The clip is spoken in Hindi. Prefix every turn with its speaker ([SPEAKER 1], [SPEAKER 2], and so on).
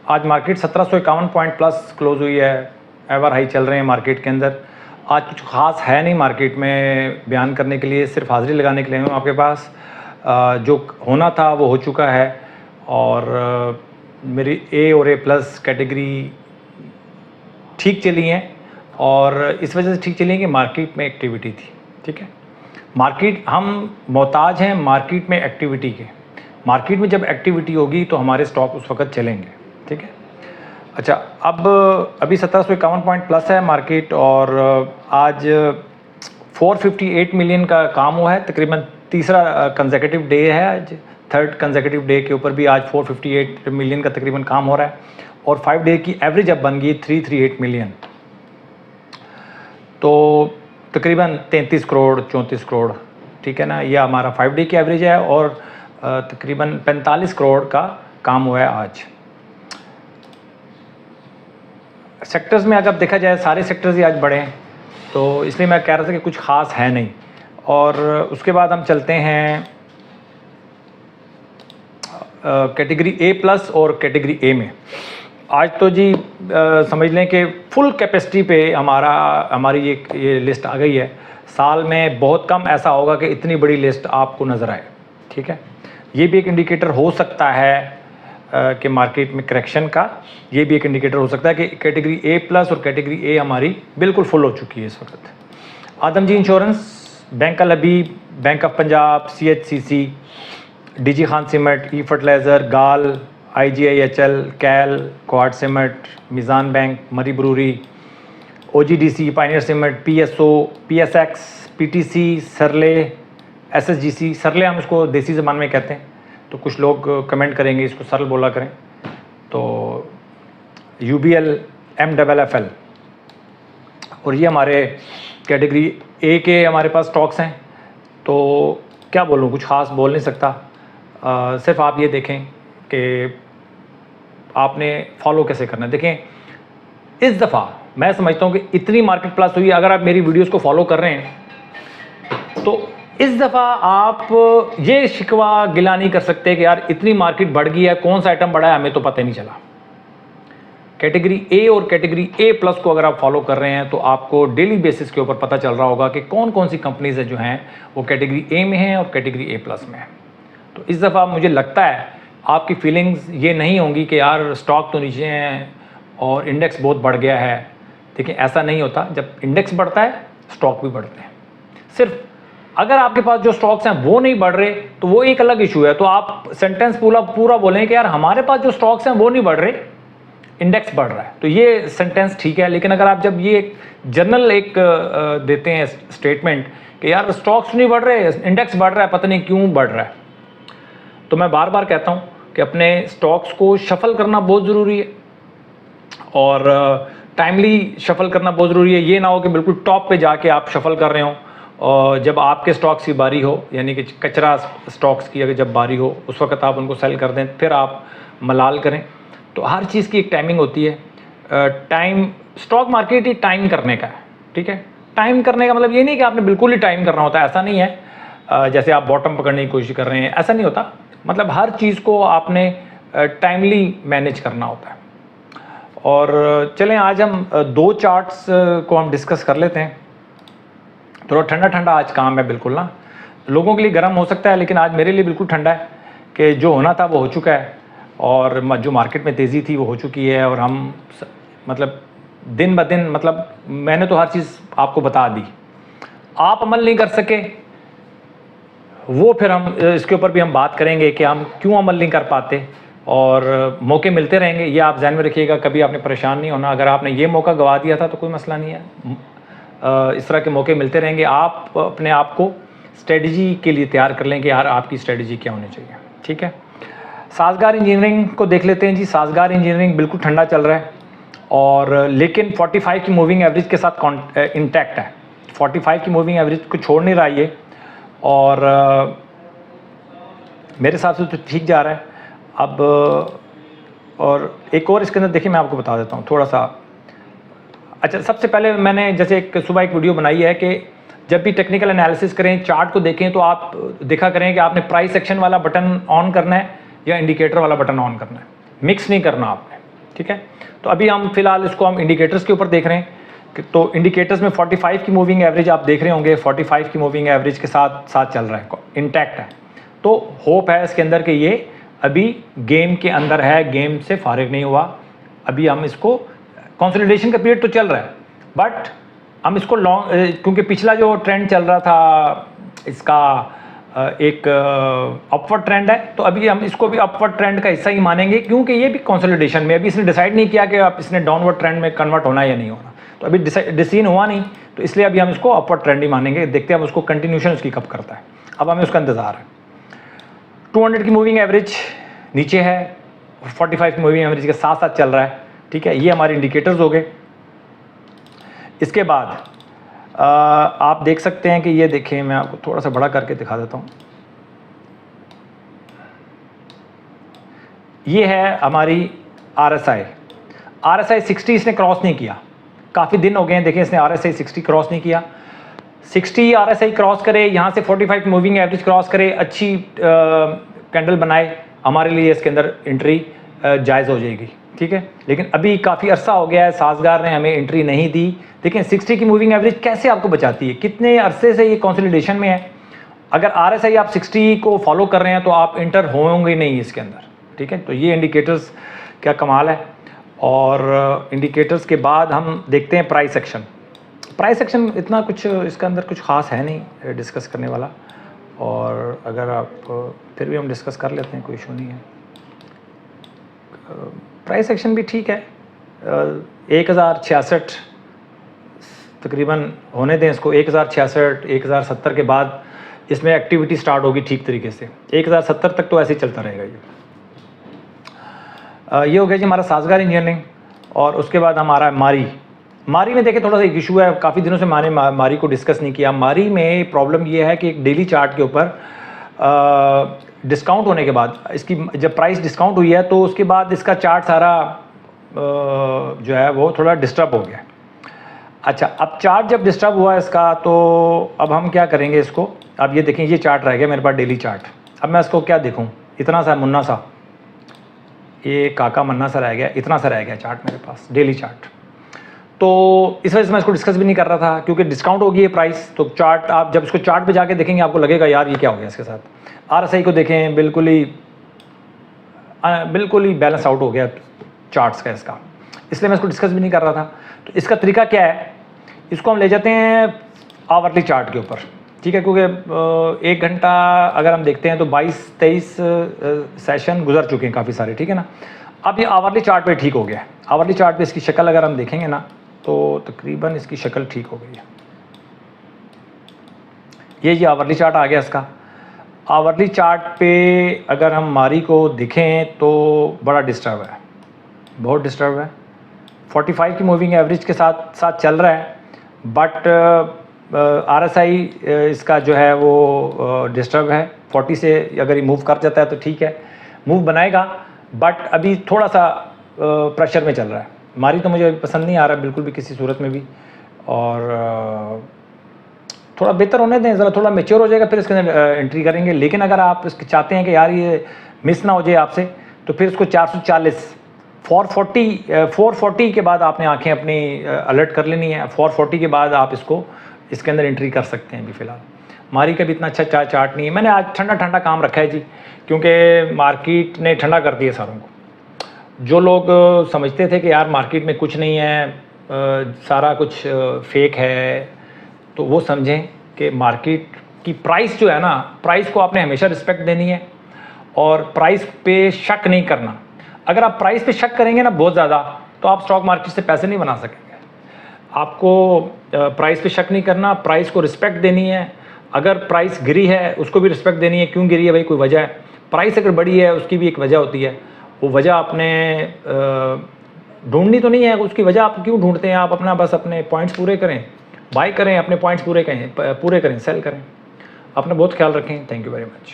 [SPEAKER 1] आज मार्केट 1751 पॉइंट प्लस क्लोज हुई है, एवर हाई चल रहे हैं मार्केट के अंदर। आज कुछ ख़ास है नहीं मार्केट में बयान करने के लिए, सिर्फ हाज़िरी लगाने के लिए हूँ आपके पास। जो होना था वो हो चुका है और मेरी ए और ए प्लस कैटेगरी ठीक चली हैं और इस वजह से ठीक चली हैं कि मार्केट में एक्टिविटी थी। ठीक है, मार्केट हम मोहताज हैं मार्केट में एक्टिविटी के। मार्केट में जब एक्टिविटी होगी तो हमारे स्टॉक उस वक्त चलेंगे। ठीक है, अच्छा अब अभी 1751 पॉइंट प्लस है मार्केट और आज 458 मिलियन का काम हुआ है, तकरीबन तीसरा कंसेक्यूटिव डे है आज, थर्ड कंसेक्यूटिव डे के ऊपर भी आज 458 मिलियन का तकरीबन काम हो रहा है और 5 डे की एवरेज अब बन गई 338 मिलियन, तो तकरीबन 33 करोड़ 34 करोड़। ठीक है ना, यह हमारा 5 डे की एवरेज है और तकरीबन 45 करोड़ का काम हुआ है आज। सेक्टर्स में अगर देखा जाए सारे सेक्टर्स ही आज बढ़े हैं, तो इसलिए मैं कह रहा था कि कुछ ख़ास है नहीं। और उसके बाद हम चलते हैं कैटेगरी ए प्लस और कैटेगरी ए में। आज तो जी समझ लें कि फुल कैपेसिटी पे हमारी ये लिस्ट आ गई है। साल में बहुत कम ऐसा होगा कि इतनी बड़ी लिस्ट आपको नज़र आए। ठीक है, ये भी एक इंडिकेटर हो सकता है कि मार्केट में करेक्शन का, ये भी एक इंडिकेटर हो सकता है कि कैटेगरी ए प्लस और कैटेगरी ए हमारी बिल्कुल फुल हो चुकी है इस वक्त। Adamjee insurance, bank Al Habib, bank of Punjab, CHCC, DG Khan cement, ई फर्टिलाइज़र, गाल, IGIHL, कैल, क्वाड cement, Meezan bank, Murree brewery, OGDC, pioneer cement, PSO, PSX, PTC, सरले, SSGC। सरले हम इसको देसी ज़बान में कहते हैं, तो कुछ लोग कमेंट करेंगे इसको सरल बोला करें, तो UBL, MFFL। और ये हमारे कैटेगरी ए के हमारे पास स्टॉक्स हैं। तो क्या बोलूँ, कुछ ख़ास बोल नहीं सकता। सिर्फ आप ये देखें कि आपने फॉलो कैसे करना है। देखें इस दफ़ा मैं समझता हूँ कि इतनी मार्केट प्लस हुई है, अगर आप मेरी वीडियोस को फॉलो कर रहे हैं तो इस दफ़ा आप ये शिकवा गिला नहीं कर सकते कि यार इतनी मार्केट बढ़ गई है, कौन सा आइटम बढ़ा है हमें तो पता ही नहीं चला। कैटेगरी ए और कैटेगरी ए प्लस को अगर आप फॉलो कर रहे हैं तो आपको डेली बेसिस के ऊपर पता चल रहा होगा कि कौन कौन सी कंपनीज जो हैं वो कैटेगरी ए में हैं और कैटेगरी ए प्लस में है। तो इस दफ़ा मुझे लगता है आपकी फीलिंग्स ये नहीं होंगी कि यार स्टॉक तो नीचे हैं और इंडेक्स बहुत बढ़ गया है। देखिए ऐसा नहीं होता, जब इंडेक्स बढ़ता है स्टॉक भी बढ़ते हैं। सिर्फ अगर आपके पास जो स्टॉक्स हैं वो नहीं बढ़ रहे तो वो एक अलग इशू है, तो आप सेंटेंस पूरा बोलें कि यार हमारे पास जो स्टॉक्स हैं वो नहीं बढ़ रहे, इंडेक्स बढ़ रहा है, तो ये सेंटेंस ठीक है। लेकिन अगर आप जब ये जनरल एक देते हैं स्टेटमेंट कि यार स्टॉक्स नहीं बढ़ रहे, इंडेक्स बढ़ रहा है, पता नहीं क्यों बढ़ रहा है, तो मैं बार बार कहता हूँ कि अपने स्टॉक्स को शफल करना बहुत ज़रूरी है और टाइमली शफल करना बहुत ज़रूरी है। ये ना हो कि बिल्कुल टॉप पे जाके आप शफल कर रहे हो और जब आपके स्टॉक्स की बारी हो, यानी कि कचरा स्टॉक्स की अगर जब बारी हो उस वक्त आप उनको सेल कर दें, फिर आप मलाल करें। तो हर चीज़ की एक टाइमिंग होती है। टाइम, स्टॉक मार्केट ही टाइम करने का है। ठीक है, टाइम करने का मतलब ये नहीं कि आपने बिल्कुल ही टाइम करना होता है, ऐसा नहीं है। जैसे आप बॉटम पकड़ने की कोशिश कर रहे हैं, ऐसा नहीं होता। मतलब हर चीज़ को आपने टाइमली मैनेज करना होता है। और चलें आज हम दो चार्ट्स को हम डिस्कस कर लेते हैं। थोड़ा ठंडा ठंडा आज काम है, बिल्कुल ना, लोगों के लिए गर्म हो सकता है लेकिन आज मेरे लिए बिल्कुल ठंडा है कि जो होना था वो हो चुका है और जो मार्केट में तेज़ी थी वो हो चुकी है। और हम मतलब दिन ब दिन, मतलब मैंने तो हर चीज़ आपको बता दी, आप अमल नहीं कर सके वो फिर हम इसके ऊपर भी हम बात करेंगे कि हम क्यों अमल नहीं कर पाते और मौके मिलते रहेंगे। ये आप ध्यान में रखिएगा, कभी आपने परेशान नहीं होना। अगर आपने ये मौका गवा दिया था तो कोई मसला नहीं है, इस तरह के मौके मिलते रहेंगे। आप अपने आप को स्ट्रेटजी के लिए तैयार कर लें कि यार आपकी स्ट्रेटजी क्या होनी चाहिए। ठीक है, साजगार इंजीनियरिंग को देख लेते हैं जी। साजगार इंजीनियरिंग बिल्कुल ठंडा चल रहा है और लेकिन 45 की मूविंग एवरेज के साथ इंटैक्ट है। 45 की मूविंग एवरेज को छोड़ नहीं रहा ये और मेरे हिसाब से तो ठीक जा रहा है अब। और एक और इसके अंदर देखिए मैं आपको बता देता हूँ थोड़ा सा। अच्छा, सबसे पहले मैंने जैसे एक सुबह एक वीडियो बनाई है कि जब भी टेक्निकल एनालिसिस करें, चार्ट को देखें तो आप देखा करें कि आपने प्राइस एक्शन वाला बटन ऑन करना है या इंडिकेटर वाला बटन ऑन करना है, मिक्स नहीं करना आपने। ठीक है। तो अभी हम फिलहाल इसको हम इंडिकेटर्स के ऊपर देख रहे हैं तो इंडिकेटर्स में 45 की मूविंग एवरेज आप देख रहे होंगे, 45 की मूविंग एवरेज के साथ साथ चल रहा है, इंटैक्ट है। तो होप है इसके अंदर कि ये अभी गेम के अंदर है, गेम से फारिग नहीं हुआ। अभी हम इसको कंसोलिडेशन का पीरियड तो चल रहा है, बट हम इसको लॉन्ग, क्योंकि पिछला जो ट्रेंड चल रहा था इसका एक अपवर्ड ट्रेंड है, तो अभी हम इसको भी अपवर्ड ट्रेंड का हिस्सा ही मानेंगे, क्योंकि ये भी कंसोलिडेशन में, अभी इसने डिसाइड नहीं किया कि आप इसने डाउनवर्ड ट्रेंड में कन्वर्ट होना है या नहीं होना, तो अभी डिसीजन हुआ नहीं, तो इसलिए अभी हम इसको अपवर्ड ट्रेंड ही मानेंगे। देखते हैं हम उसको कंटिन्यूशन उसकी कब करता है, अब हमें उसका इंतज़ार है। 200 की मूविंग एवरेज नीचे है, 45 की मूविंग एवरेज के साथ साथ चल रहा है, ठीक है। ये हमारे इंडिकेटर्स हो गए। इसके बाद आप देख सकते हैं कि ये देखें, मैं आपको थोड़ा सा बड़ा करके दिखा देता हूँ। ये है हमारी RSI 60 इसने क्रॉस नहीं किया, काफ़ी दिन हो गए हैं, देखें इसने RSI 60 क्रॉस नहीं किया। 60 RSI क्रॉस करे, यहाँ से 45 मूविंग एवरेज क्रॉस करे, अच्छी कैंडल बनाए, हमारे लिए इसके अंदर एंट्री जायज़ हो जाएगी, ठीक है। लेकिन अभी काफ़ी अरसा हो गया है, साजगार ने हमें एंट्री नहीं दी। देखें 60 की मूविंग एवरेज कैसे आपको बचाती है, कितने अरसे से ये कंसोलिडेशन में है। अगर RSI आप 60 को फॉलो कर रहे हैं तो आप इंटर होंगे नहीं इसके अंदर, ठीक है। तो ये इंडिकेटर्स क्या कमाल है। और इंडिकेटर्स के बाद हम देखते हैं प्राइस एक्शन। प्राइस एक्शन इतना कुछ इसका अंदर कुछ ख़ास है नहीं डिस्कस करने वाला, और अगर आप फिर भी हम डिस्कस कर लेते हैं, कोई इशू नहीं है। प्राइस एक्शन भी ठीक है, 1066 तकरीबन होने दें इसको, 1066 1070 के बाद इसमें एक्टिविटी स्टार्ट होगी ठीक तरीके से। 1070 तक तो ऐसे ही चलता रहेगा ये हो गया जी हमारा साजगार इंजीनियरिंग। और उसके बाद हमारा मारी में देखें थोड़ा सा एक इशू है, काफ़ी दिनों से मैंने मारी को डिस्कस नहीं किया। मारी में प्रॉब्लम ये है कि एक डेली चार्ट के ऊपर डिस्काउंट होने के बाद, इसकी जब प्राइस डिस्काउंट हुई है तो उसके बाद इसका चार्ट सारा जो है वो थोड़ा डिस्टर्ब हो गया। अच्छा, अब चार्ट जब डिस्टर्ब हुआ इसका, तो अब हम क्या करेंगे इसको, अब ये देखें ये चार्ट रह गया मेरे पास डेली चार्ट। अब मैं इसको क्या देखूं, इतना सा मुन्ना सा, ये काका मन्ना सा रह गया, इतना सा रह गया चार्ट मेरे पास डेली चार्ट। तो इस वजह से मैं इसको डिस्कस भी नहीं कर रहा था, क्योंकि डिस्काउंट हो गई है प्राइस। तो चार्ट आप जब इसको चार्ट पे जाके देखेंगे आपको लगेगा यार ये क्या हो गया इसके साथ। RSI को देखें, बिल्कुल ही बैलेंस आउट हो गया चार्ट्स का इसका, इसलिए मैं इसको डिस्कस भी नहीं कर रहा था। तो इसका तरीका क्या है, इसको हम ले जाते हैं आवरली चार्ट के ऊपर, ठीक है। क्योंकि 1 घंटा अगर हम देखते हैं तो 22-23 सेशन गुजर चुके हैं काफ़ी सारे, ठीक है ना। अब ये आवरली चार्ट पे ठीक हो गया। आवरली चार्ट पे इसकी शक्ल अगर हम देखेंगे ना, तो तकरीबन इसकी शक्ल ठीक हो गई है। ये आवरली चार्ट आ गया इसका। आवरली चार्ट पे अगर हम मारी को दिखें तो बड़ा डिस्टर्ब है, बहुत डिस्टर्ब है। 45 की मूविंग एवरेज के साथ साथ चल रहा है, बट RSI इसका जो है वो डिस्टर्ब है। 40 से अगर ये मूव कर जाता है तो ठीक है, मूव बनाएगा, बट अभी थोड़ा सा प्रेशर में चल रहा है। मारी तो मुझे पसंद नहीं आ रहा बिल्कुल भी किसी सूरत में भी, और थोड़ा बेहतर होने दें, ज़रा थोड़ा मैच्योर हो जाएगा फिर इसके अंदर एंट्री करेंगे। लेकिन अगर आप इसके चाहते हैं कि यार ये मिस ना हो जाए आपसे, तो फिर इसको 440 440 के बाद आपने आंखें अपनी अलर्ट कर लेनी है। 440 के बाद आप इसके अंदर एंट्री कर सकते हैं। अभी फ़िलहाल मारी का भी इतना अच्छा चार्ट नहीं है। मैंने आज ठंडा काम रखा है जी, क्योंकि मार्केट ने ठंडा कर दिया सारों को। जो लोग समझते थे कि यार मार्केट में कुछ नहीं है, सारा कुछ फेक है, तो वो समझें कि मार्केट की प्राइस जो है ना, प्राइस को आपने हमेशा रिस्पेक्ट देनी है और प्राइस पे शक नहीं करना। अगर आप प्राइस पे शक करेंगे ना बहुत ज़्यादा, तो आप स्टॉक मार्केट से पैसे नहीं बना सकेंगे। आपको प्राइस पे शक नहीं करना, प्राइस को रिस्पेक्ट देनी है। अगर प्राइस गिरी है उसको भी रिस्पेक्ट देनी है, क्यों गिरी है भाई, कोई वजह है। प्राइस अगर बढ़ी है उसकी भी एक वजह होती है, वो वजह आपने ढूंढनी तो नहीं है, उसकी वजह आप क्यों ढूंढते हैं। आप अपना बस अपने पॉइंट्स पूरे करें, बाय करें, अपने पॉइंट्स पूरे करें, सेल करें। अपना बहुत ख्याल रखें। Thank you very much.